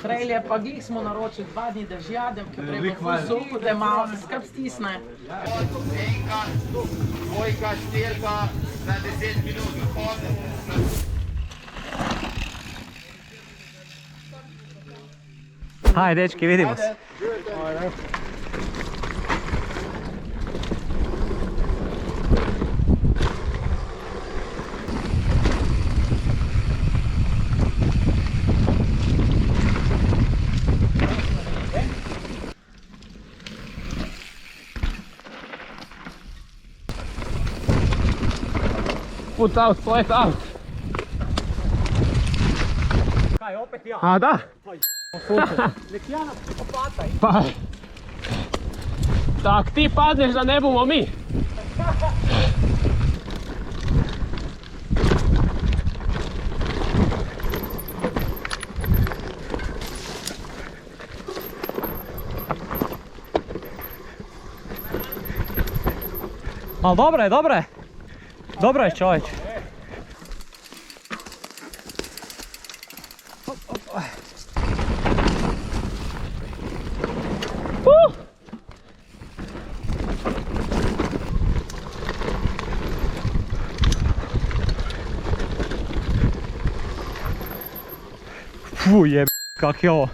Trejlje pa glih smo naročili 2 dni dežjadem, ki preko suhu, da malo skrb stisne. Enka, dvojka, štirka, za 10 minut. Hajde, dečki, vidimo se. Put out, flat out. Kaj, opet ja? A da? Nek ja opataj. Pa... Tak ti padneš da ne bumo mi. Ali dobro je, dobro je. Dobro je, čovječ. Fu, jeb, kak je ovo.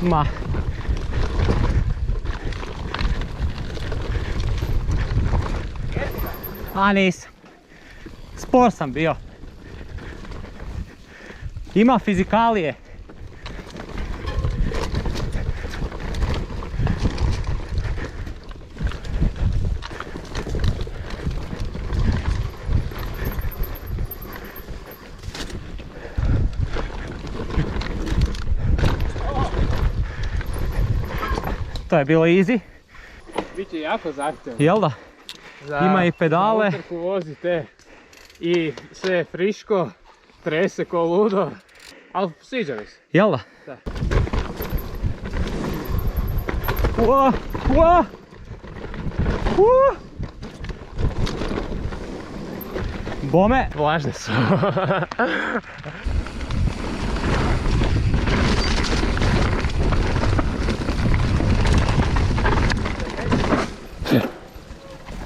Ma. A nisam. Spor sam bio. Ima fizikalije. To je bilo easy. Biće jako zahtjevno. Jel da? Ima i pedale. Za utrku vozite i sve je friško, trese ko ludo, ali sviđa mi se. Jel da? Da. Ua, ua, ua. Bome. Vlažne su.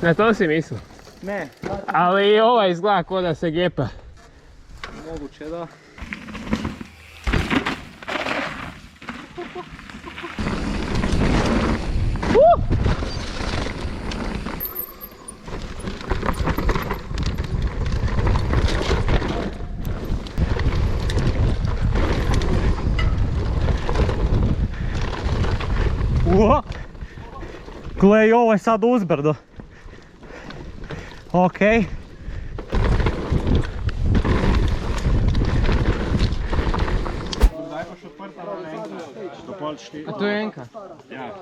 Na to si mislio? Ne. Ali i ova izgleda ko da se gepa. Moguće da. Ua! Gle, ovo je sad uzbrdo. Okej. A to je Enka? Ja.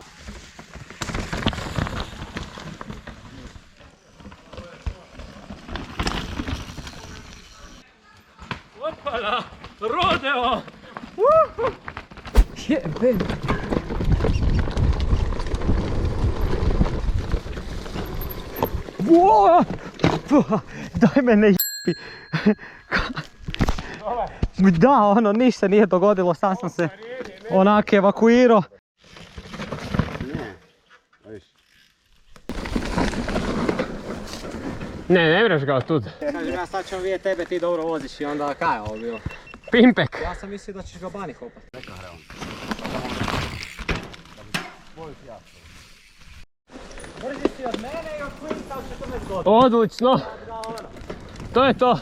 Opala! Rodeo! Jebe. Wow! Daj me ne jebi. Da, ono, ništa se nije dogodilo, sam se onak evakuirao. Ne mreš ga od tud. Kažem, ja sad ćemo vidjeti tebe, ti dobro voziš i onda kaj je ovo bilo? Pimpek! Ja sam mislio da ćeš ga bani hopat. Brži si od mene i od Quinta od 14 godina. Odlično! To je to!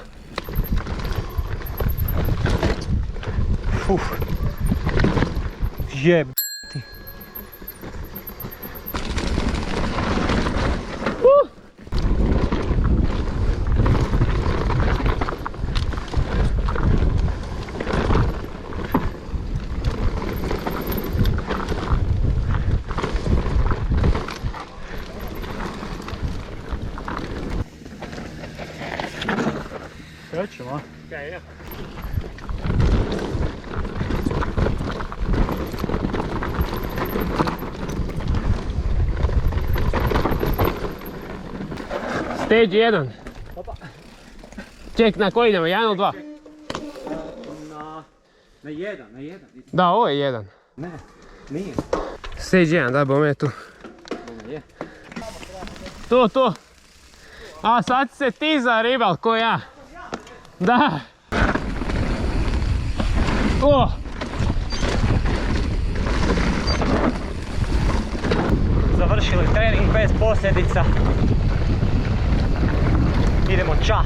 Jeb. Krećemo. Kaj je? Stage 1. Ček, na koji idemo? 1 ili 2? Na jedan. Da, ovo je 1. Ne, nije. Stage 1, daj bome tu. Tu. A sad se ti zaribal, ko ja. Da. O! Završili trening bez posljedica. Idemo ča.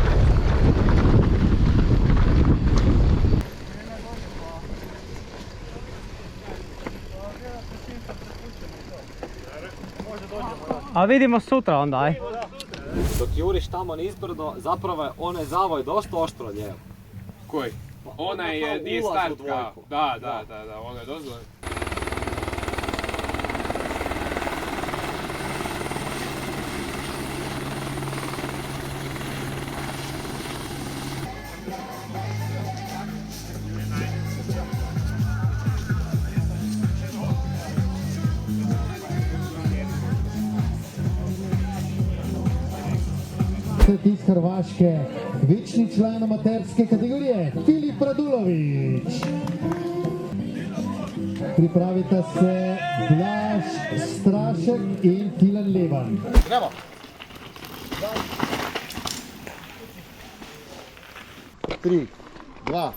A vidimo sutra onda, aj. Dok juriš tamo nizbrdo, zapravo onaj zavoj dosta oštro lijevo. Koji? Ona je, nije ulaz u start kao. dvojku. Da, ona je dozvoljena. Iz Hrvaške, večni član amaterske kategorije, Filip Radulović. Pripravite se Blaž Strašek in Tilen Levan. Gremo. 3, 2,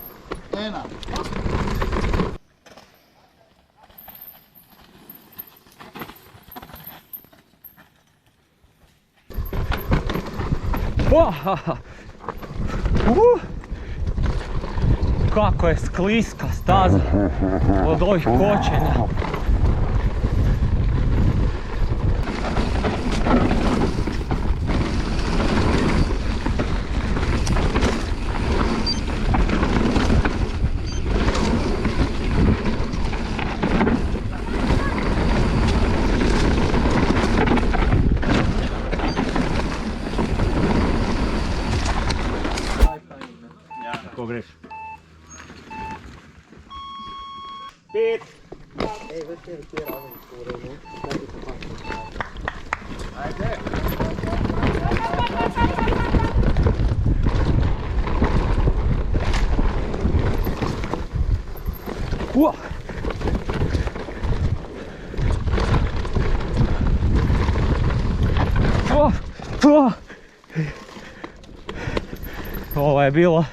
1. Kako je skliska staza od ovih kočenja. Pogreš. Uo! Ovo je bilo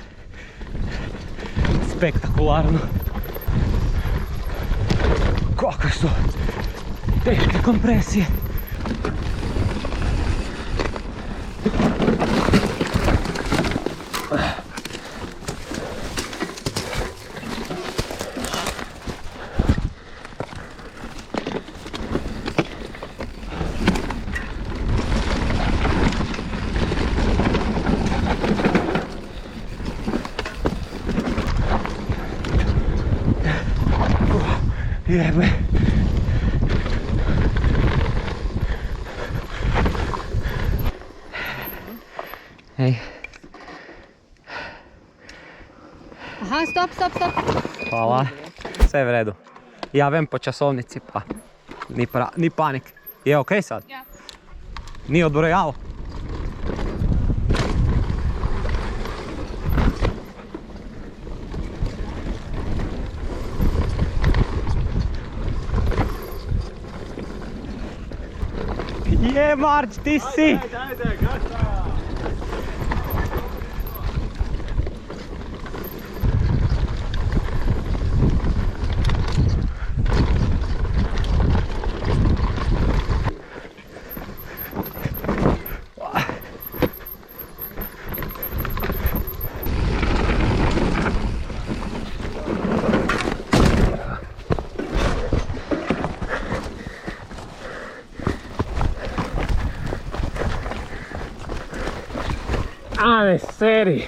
spektakularno. Kakve su teške kompresije. Jebe. Hej. Aha, stop. Hvala. Sve je v redu. Ja vem po časovnici pa ni panik. Je okej sad? Ja. Nije odbrojalo? Je, Marč, ti si! Ane, seri.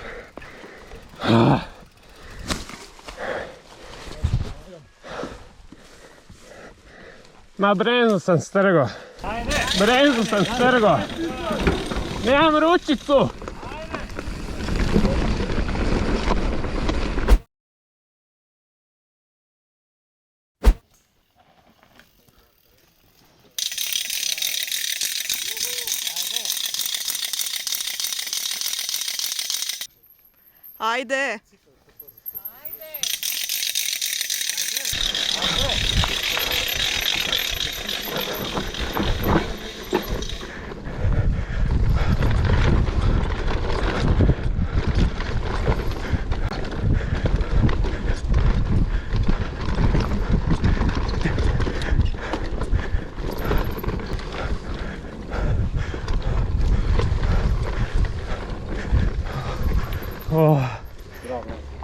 Ma brenzu sam strgo. Brenzu sam strgo. Nemam ručicu. Ajde!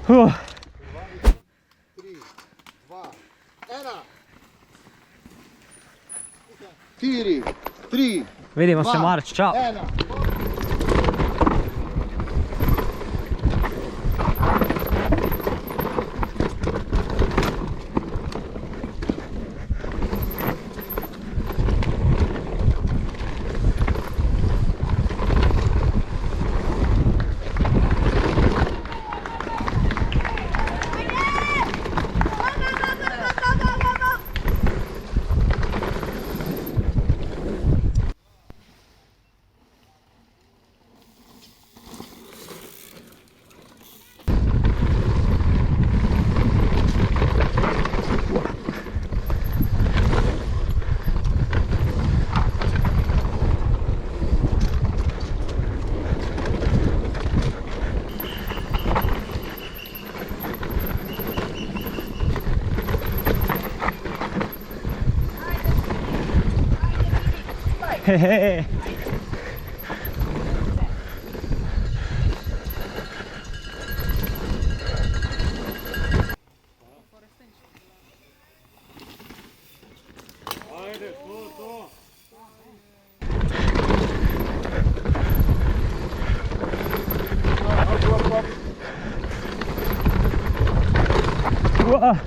Oh. 3, 2, 1. 4, 3, Vidimo se, 2, Marč, čao. 1. Hehe. Uah.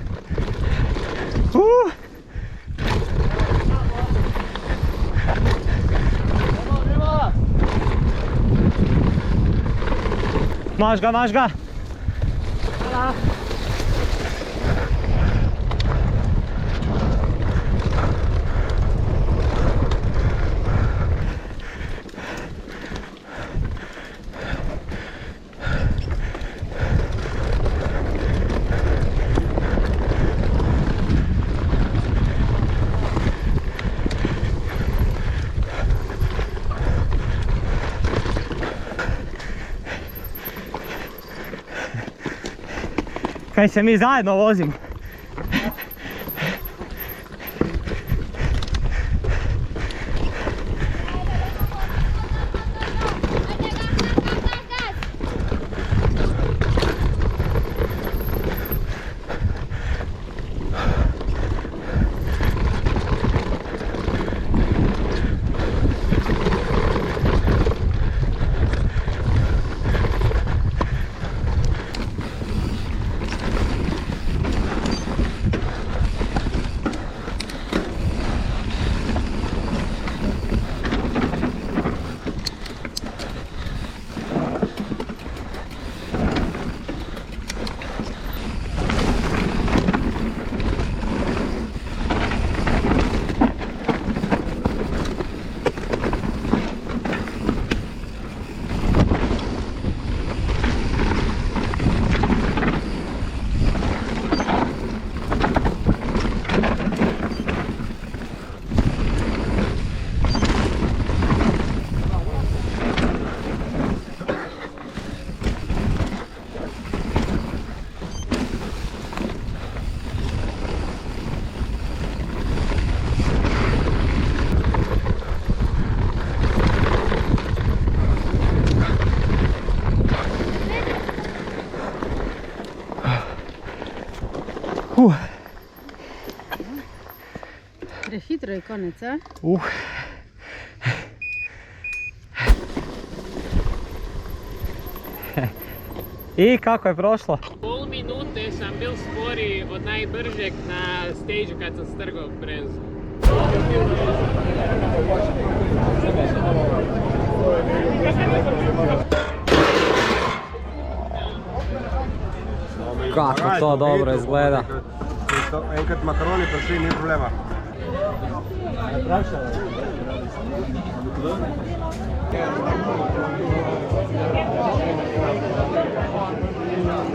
Maš ga, maš ga! Kaj se mi zajedno vozimo. Prehitro je konec, a? I kako je prošlo? Pol minute sam bil sporiji od najbržeg na stage kad sam strgao bremzu. Kako to dobro izgleda. Enkrat makaroni prišli, ni problema. Hvala.